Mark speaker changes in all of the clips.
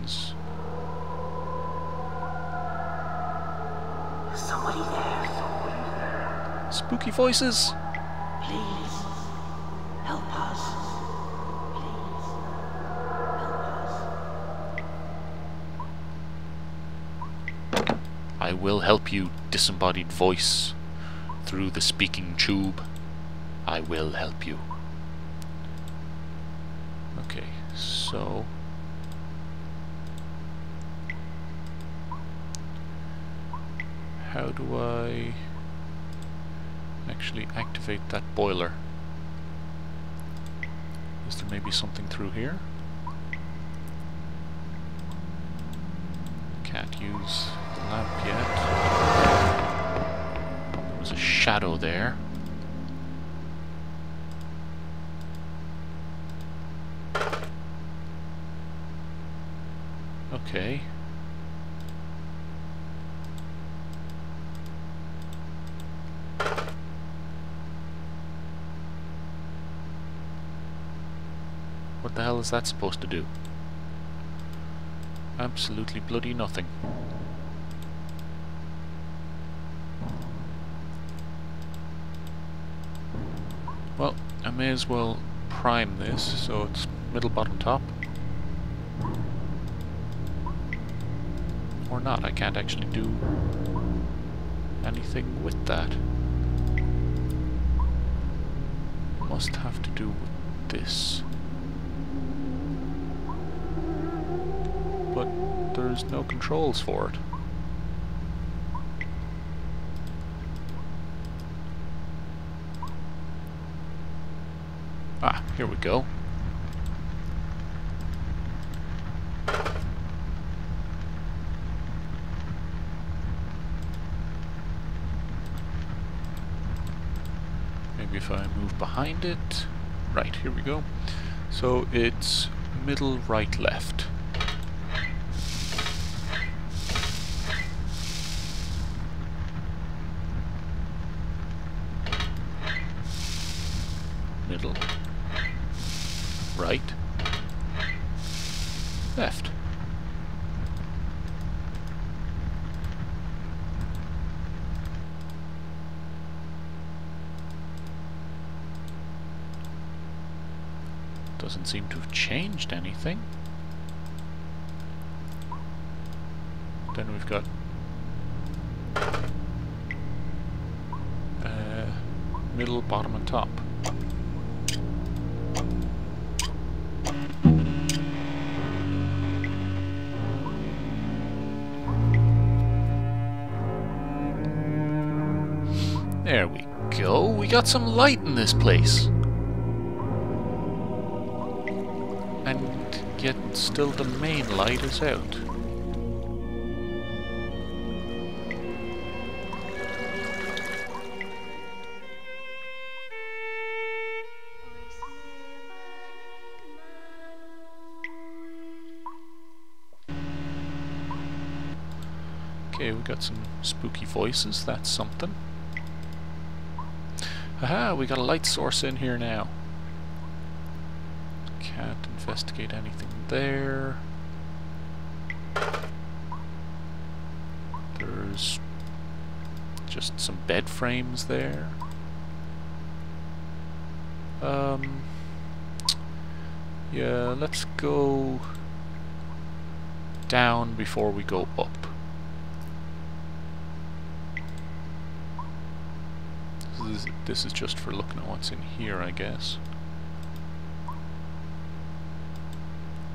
Speaker 1: sounds.
Speaker 2: Somebody there.
Speaker 1: Spooky voices!
Speaker 2: Please, help us. Please, help us.
Speaker 1: I will help you, disembodied voice, through the speaking tube. I will help you. Okay, so... how do I actually activate that boiler? Is there maybe something through here? Can't use the lamp yet. There was a shadow there. Okay. What the hell is that supposed to do? Absolutely bloody nothing. Well, I may as well prime this so it's middle, bottom, top. Or not, I can't actually do anything with that. Must have to do with this. But there's no controls for it. Ah, here we go. Maybe if I move behind it. Right, here we go. So it's middle, right, left. Middle, right, left. Doesn't seem to have changed anything. Then we've got middle, bottom and top. There we go, we got some light in this place. And yet still the main light is out. Okay, we got some spooky voices, that's something. Aha, we got a light source in here now. Can't investigate anything there. There's just some bed frames there. Yeah, let's go down before we go up. This is just for looking at what's in here, I guess.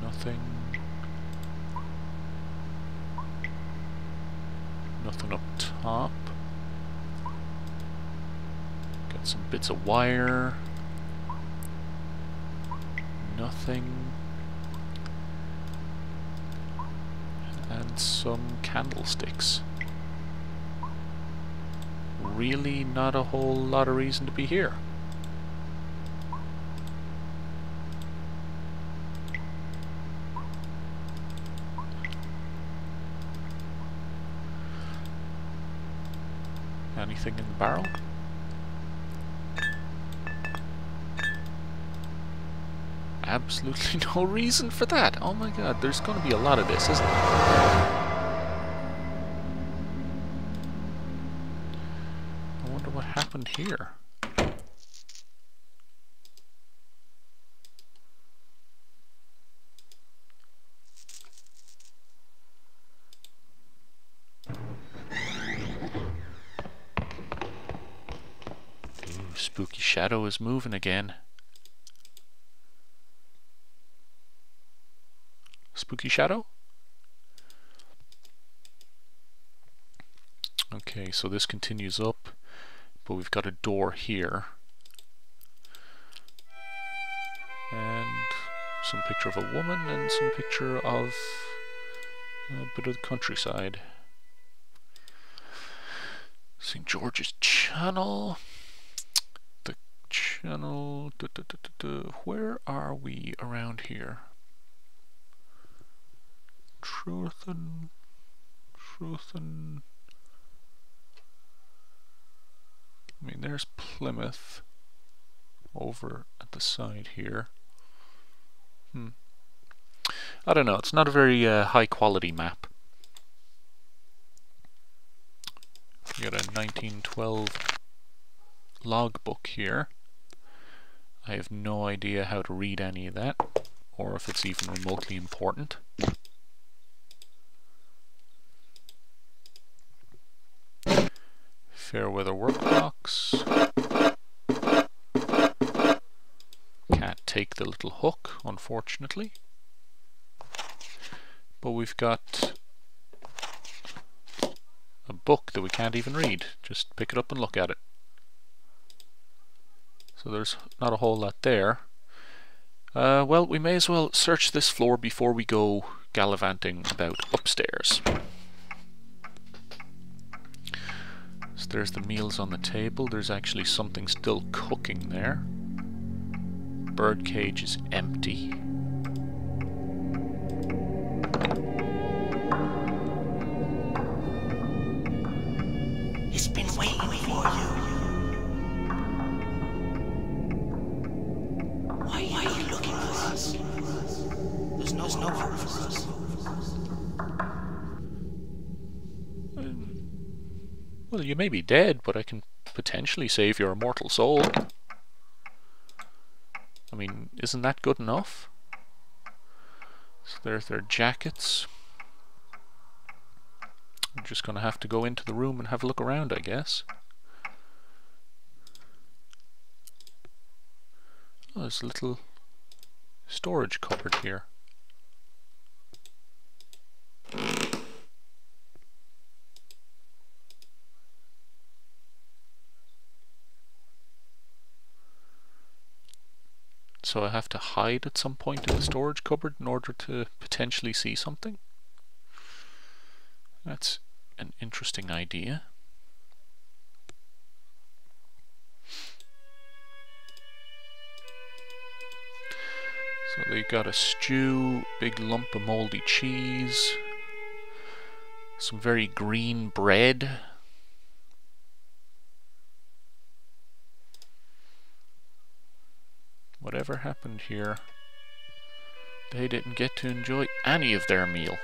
Speaker 1: Nothing. Nothing up top. Got some bits of wire. Nothing. And some candlesticks. Really not a whole lot of reason to be here. Anything in the barrel? absolutely no reason for that. Oh my god, there's going to be a lot of this, isn't there? I wonder what happened here. Ooh, spooky shadow is moving again. Spooky shadow? Okay, so this continues up, but we've got a door here. And some picture of a woman and some picture of a bit of the countryside. St. George's Channel. The channel. Where are we around here? Truthen. I mean, there's Plymouth over at the side here. I don't know, it's not a very high quality map. We got a 1912 logbook here. I have no idea how to read any of that, or if it's even remotely important. Fairweather workbox. Can't take the little hook, unfortunately. But we've got a book that we can't even read. Just pick it up and look at it. So there's not a whole lot there. Well, we may as well search this floor before we go gallivanting about upstairs. So there's the meals on the table. There's actually something still cooking there. Birdcage is empty.
Speaker 2: He's been waiting for you. Why are you looking for us? There's no hope for us.
Speaker 1: Well, you may be dead, but I can potentially save your immortal soul. I mean, isn't that good enough? So there's their jackets. I'm just going to have to go into the room and have a look around, I guess. Oh, there's a little storage cupboard here. So I have to hide at some point in the storage cupboard in order to potentially see something? That's an interesting idea. So they got a stew, big lump of moldy cheese, some very green bread. Whatever happened here, they didn't get to enjoy any of their meal.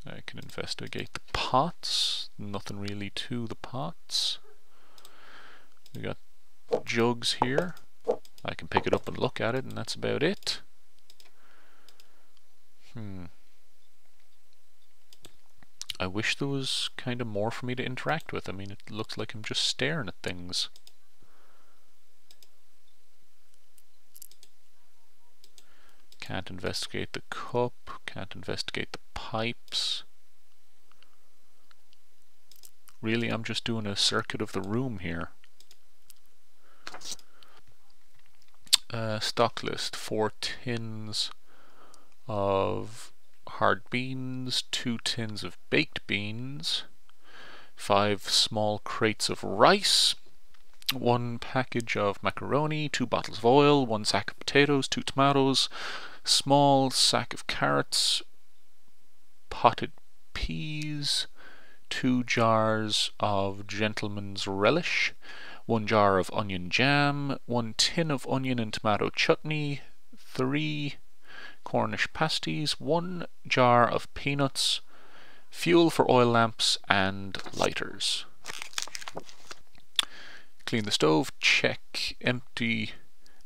Speaker 1: I can investigate the pots. Nothing really to the pots. We got jugs here. I can pick it up and look at it, and that's about it. I wish there was kind of more for me to interact with. I mean, it looks like I'm just staring at things. Can't investigate the cup, can't investigate the pipes. Really, I'm just doing a circuit of the room here. Stock list, 4 tins of hard beans, 2 tins of baked beans, 5 small crates of rice, 1 package of macaroni, 2 bottles of oil, 1 sack of potatoes, 2 tomatoes, small sack of carrots, potted peas, 2 jars of gentleman's relish, 1 jar of onion jam, 1 tin of onion and tomato chutney, 3 Cornish pasties, 1 jar of peanuts, fuel for oil lamps and lighters. Clean the stove, check. Empty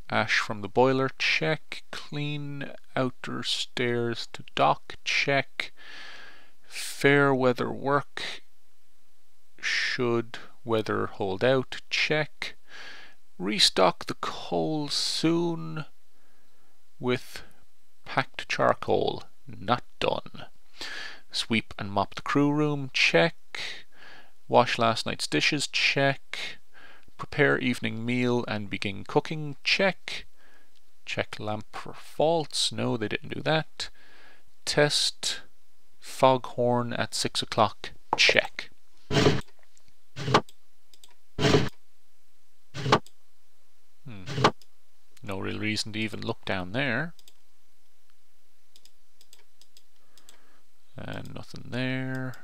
Speaker 1: ash from the boiler, check. Clean outer stairs to dock, check. Fair weather work, should weather hold out, check. Restock the coal soon with packed charcoal, not done. Sweep and mop the crew room, check. Wash last night's dishes, check. Prepare evening meal and begin cooking, check. Check lamp for faults, no they didn't do that. Test foghorn at 6 o'clock, check. No real reason to even look down there. And nothing there.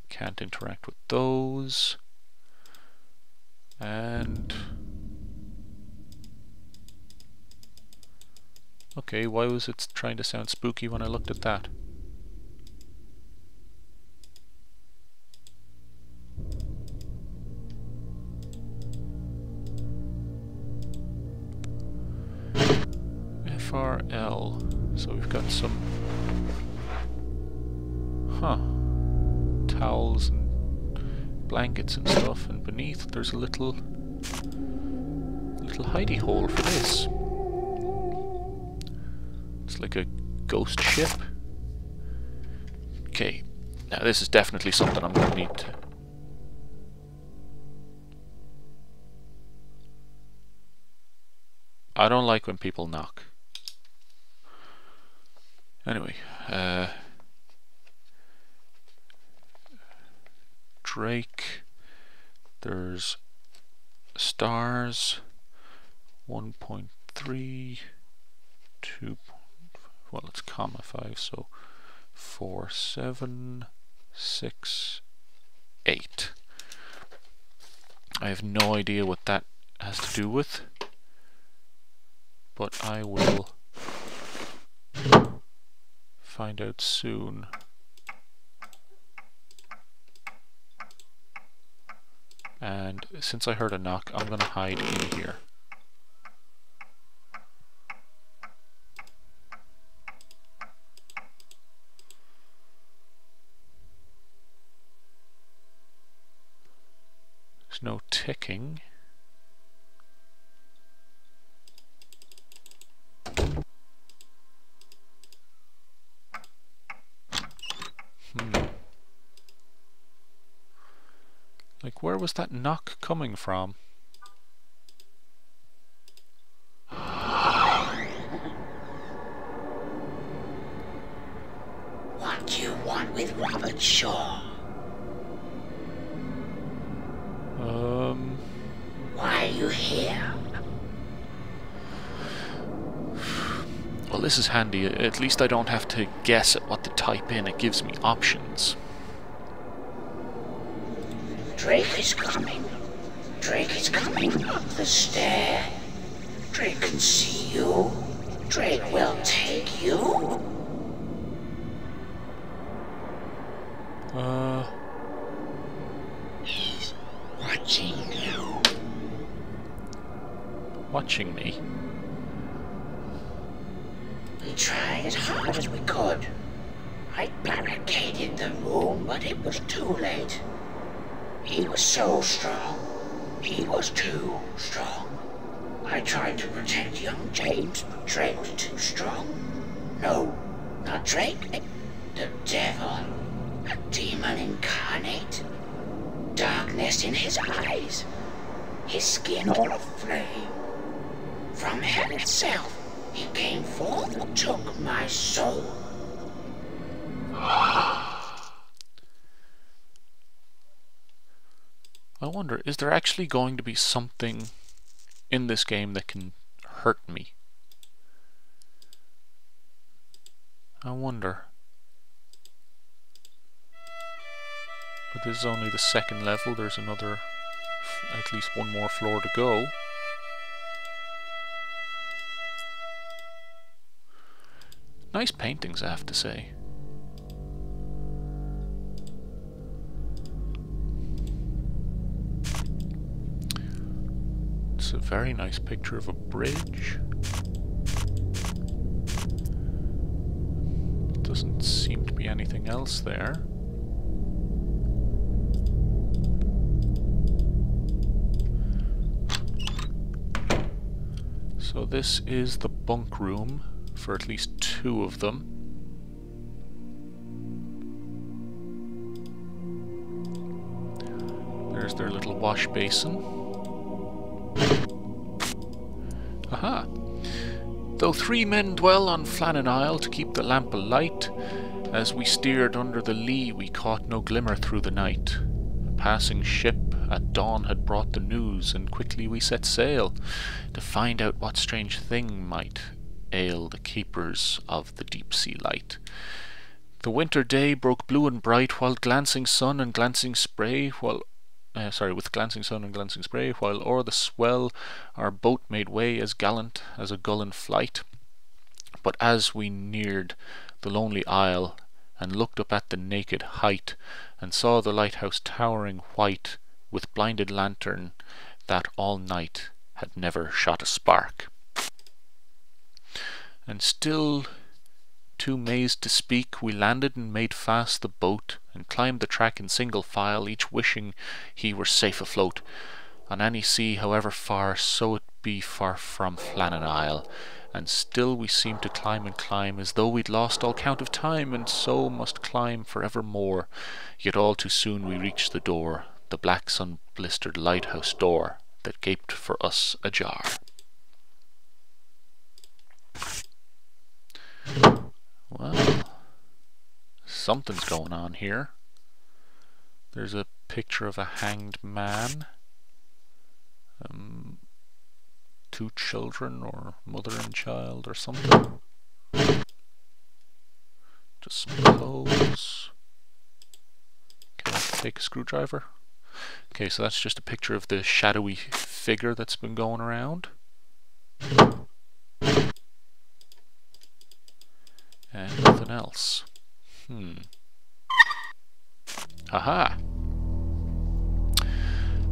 Speaker 1: Can't interact with those. And okay, why was it trying to sound spooky when I looked at that? FRL. So we've got some towels and blankets and stuff, and beneath there's a little hidey hole for this. It's like a ghost ship. Okay, now this is definitely something I'm going to need to... I don't like when people knock. Anyway, Drake, there's stars, 1.3, 2, well it's comma 5, so 4, 7, 6, 8. I have no idea what that has to do with, but I will find out soon. And since I heard a knock, I'm gonna hide in here. There's no ticking. Like, where was that knock coming from?
Speaker 2: What do you want with Robert Shaw? Why are you here?
Speaker 1: Well, this is handy. At least I don't have to guess at what to type in. It gives me options.
Speaker 2: Drake is coming. Drake is coming up the stair. Drake can see you. Drake will take you. He's watching you.
Speaker 1: Watching me?
Speaker 2: We tried as hard as we could. I barricaded the room, but it was too late. He was so strong. He was too strong. I tried to protect young James, but Drake was too strong. No, not Drake. The devil. A demon incarnate. Darkness in his eyes. His skin all aflame. From hell itself, he came forth and took my soul.
Speaker 1: I wonder, is there actually going to be something in this game that can hurt me? I wonder. But this is only the second level. There's another, at least one more floor to go. Nice paintings, I have to say. It's a very nice picture of a bridge. Doesn't seem to be anything else there. So this is the bunk room for at least two of them. There's their little wash basin. Aha! Though 3 men dwell on Flannan Isle to keep the lamp alight, as we steered under the lee we caught no glimmer through the night. A passing ship at dawn had brought the news, and quickly we set sail to find out what strange thing might ail the keepers of the deep sea light. The winter day broke blue and bright, while glancing sun and glancing spray, with glancing sun and glancing spray, while o'er the swell our boat made way as gallant as a gull in flight. But as we neared the lonely isle, and looked up at the naked height, and saw the lighthouse towering white, with blinded lantern that all night had never shot a spark. And still, too mazed to speak, we landed and made fast the boat, and climbed the track in single file, each wishing he were safe afloat on any sea, however far, so it be far from Flannan Isle. And still we seemed to climb and climb, as though we'd lost all count of time, and so must climb for evermore. Yet all too soon we reached the door, the black sun-blistered lighthouse door, that gaped for us ajar. Well, something's going on here. There's a picture of a hanged man. 2 children, or mother and child, or something. Just some clothes. Can I take a screwdriver? Okay, so that's just a picture of the shadowy figure that's been going around. And nothing else. Aha!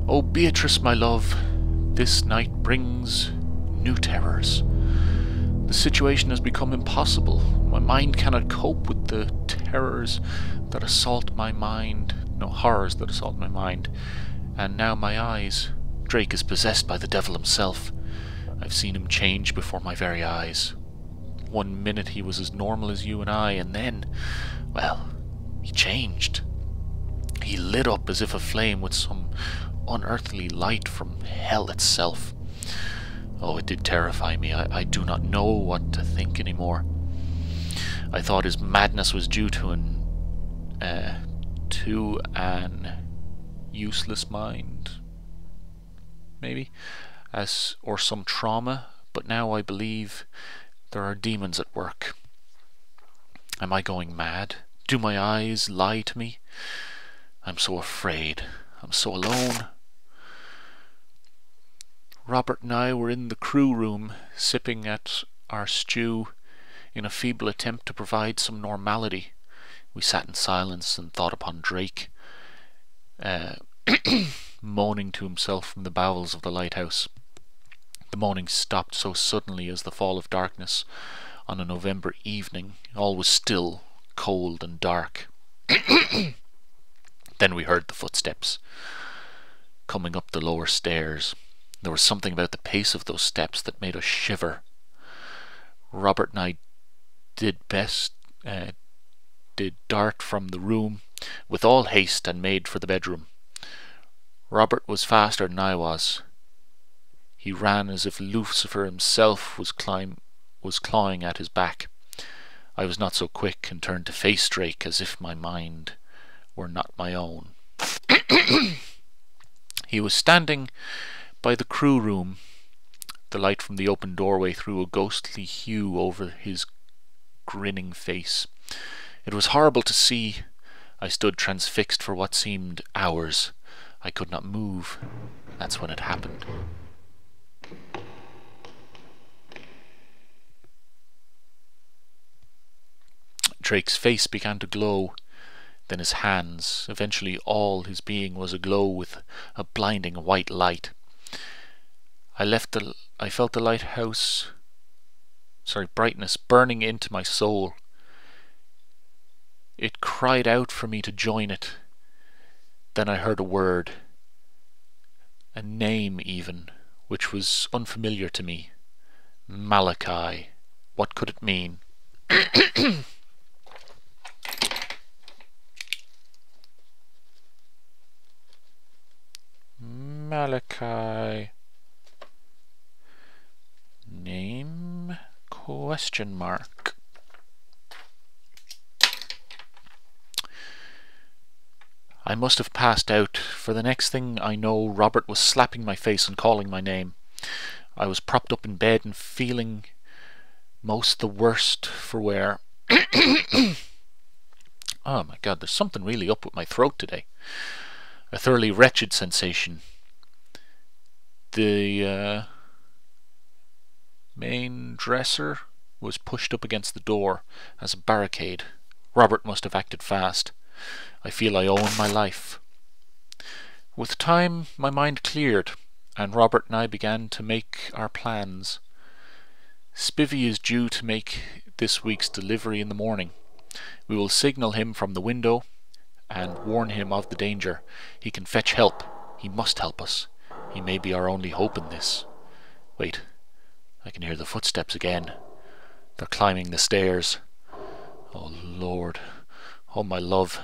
Speaker 1: Oh, Beatrice, my love, this night brings new terrors. The situation has become impossible. My mind cannot cope with the terrors that assault my mind. No, horrors that assault my mind. And now my eyes. Drake is possessed by the devil himself. I've seen him change before my very eyes. 1 minute he was as normal as you and I, and then, well, he changed. He lit up as if aflame with some unearthly light from hell itself. Oh, it did terrify me. I do not know what to think anymore. I thought his madness was due to an useless mind, maybe, or some trauma, but now I believe there are demons at work. Am I going mad? Do my eyes lie to me? I'm so afraid. I'm so alone. Robert and I were in the crew room, sipping at our stew in a feeble attempt to provide some normality. We sat in silence and thought upon Drake, moaning to himself from the bowels of the lighthouse. The moaning stopped so suddenly as the fall of darkness on a November evening. All was still, cold and dark. Then we heard the footsteps coming up the lower stairs. There was something about the pace of those steps that made us shiver. Robert and I did dart from the room with all haste and made for the bedroom. Robert was faster than I was. He ran as if Lucifer himself was clawing at his back. I was not so quick, and turned to face Drake as if my mind were not my own. He was standing by the crew room. The light from the open doorway threw a ghostly hue over his grinning face. It was horrible to see. I stood transfixed for what seemed hours. I could not move. That's when it happened. Drake's face began to glow, then his hands. Eventually all his being was aglow with a blinding white light. I felt the lighthouse, brightness burning into my soul. It cried out for me to join it. Then I heard a word, a name even, which was unfamiliar to me. Malachi. What could it mean? Malachi. Name? Question mark. I must have passed out, for the next thing I know, Robert was slapping my face and calling my name. I was propped up in bed and feeling most the worst for wear. Oh my god, there's something really up with my throat today. A thoroughly wretched sensation. The main dresser was pushed up against the door as a barricade. Robert must have acted fast. I feel I owe him my life. With time, my mind cleared, and Robert and I began to make our plans. Spivvy is due to make this week's delivery in the morning. We will signal him from the window and warn him of the danger. He can fetch help. He must help us. He may be our only hope in this. Wait, I can hear the footsteps again. They're climbing the stairs. Oh Lord, oh my love,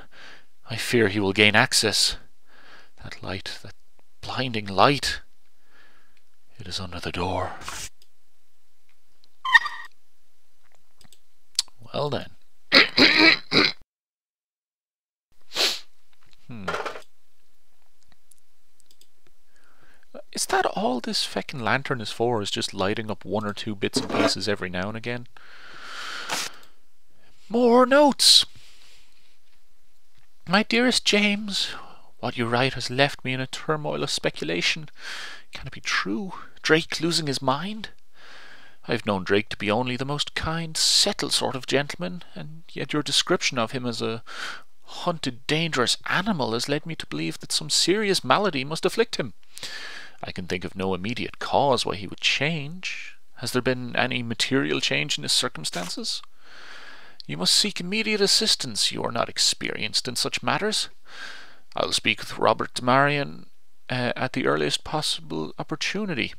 Speaker 1: I fear he will gain access. That light, that blinding light. It is under the door. Well then. Is that all this feckin' lantern is for, is just lighting up one or two bits and pieces every now and again? More notes! My dearest James, what you write has left me in a turmoil of speculation. Can it be true? Drake losing his mind? I've known Drake to be only the most kind, settled sort of gentleman, and yet your description of him as a hunted, dangerous animal has led me to believe that some serious malady must afflict him. I can think of no immediate cause why he would change. Has there been any material change in his circumstances? You must seek immediate assistance. You are not experienced in such matters. I'll speak with Robert Marion at the earliest possible opportunity.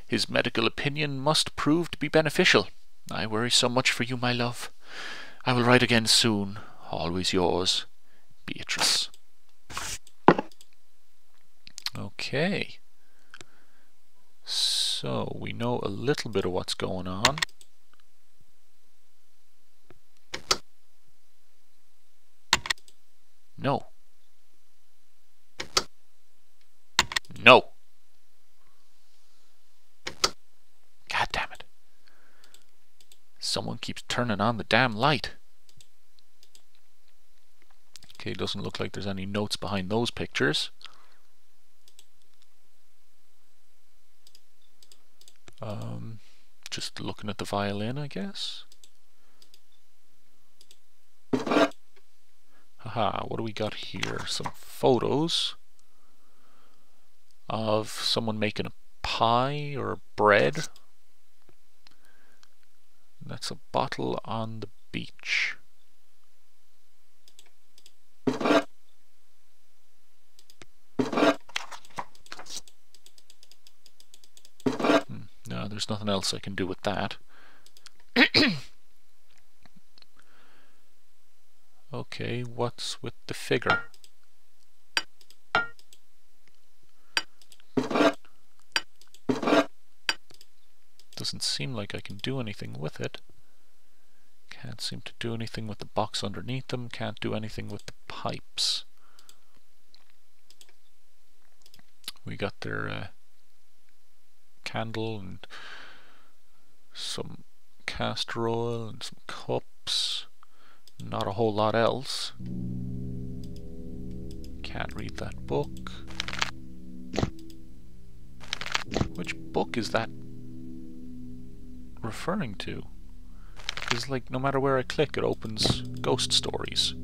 Speaker 1: His medical opinion must prove to be beneficial. I worry so much for you, my love. I will write again soon. Always yours, Beatrice. Okay. So, we know a little bit of what's going on. No. No. God damn it. Someone keeps turning on the damn light. Okay, doesn't look like there's any notes behind those pictures. Just looking at the violin, I guess. Haha, what do we got here? Some photos of someone making a pie or bread. That's a bottle on the beach. No, there's nothing else I can do with that. Okay, what's with the figure? Doesn't seem like I can do anything with it. Can't seem to do anything with the box underneath them. Can't do anything with the pipes. We got their candle and some castor oil and some cups. Not a whole lot else. Can't read that book. Which book is that referring to? Because, like, no matter where I click, it opens ghost stories.